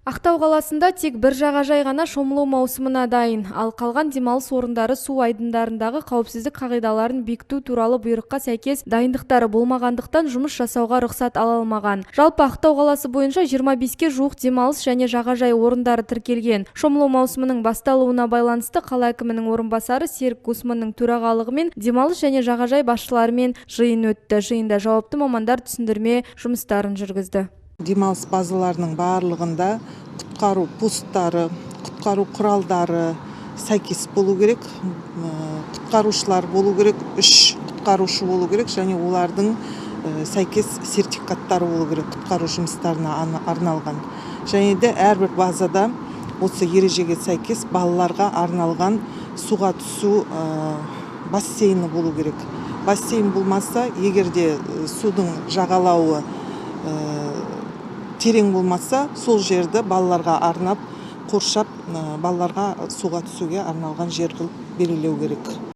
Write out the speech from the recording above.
Ақтау қаласында тек бір жағажай ғана шомылу маусымына дайын, ал қалған демалыс орындары су айдындарындағы қауіпсіздік қағидаларын бекіту туралы бұйрыққа сәйкес дайындықтары болмағандықтан жұмыс жасауға рұқсат ала алмаған. Жалпы Ақтау қаласы бойынша 25-ке жуық демалыс және жағажай орындары тіркелген. Шомылу маусымының басталуына байланысты қала әкімінің орынбасары Серік Гусманның төрағалығымен демалыс және жағажай басшыларымен жиын өтті. Жиында жауапты мамандар түсіндірме жұмыстарын жүргізді. Демалыс базаларының барлығында құтқару посттары, құтқару құралдары сәйкес болу керек. Құтқарушылар болу керек, 3 құтқарушы болу керек және олардың сәйкес сертификаттары болу керек құтқару жұмыстарына арналған. Және де әрбір базада осы ережеге сәйкес балаларға арналған суға түсу бассейні болу керек. Бассейн болмаса, егерде судың жағалауы терең болмаса, сол жерді балаларға арнап, қоршап, балаларға суға түсуге арналған жер қылып белгілеу керек.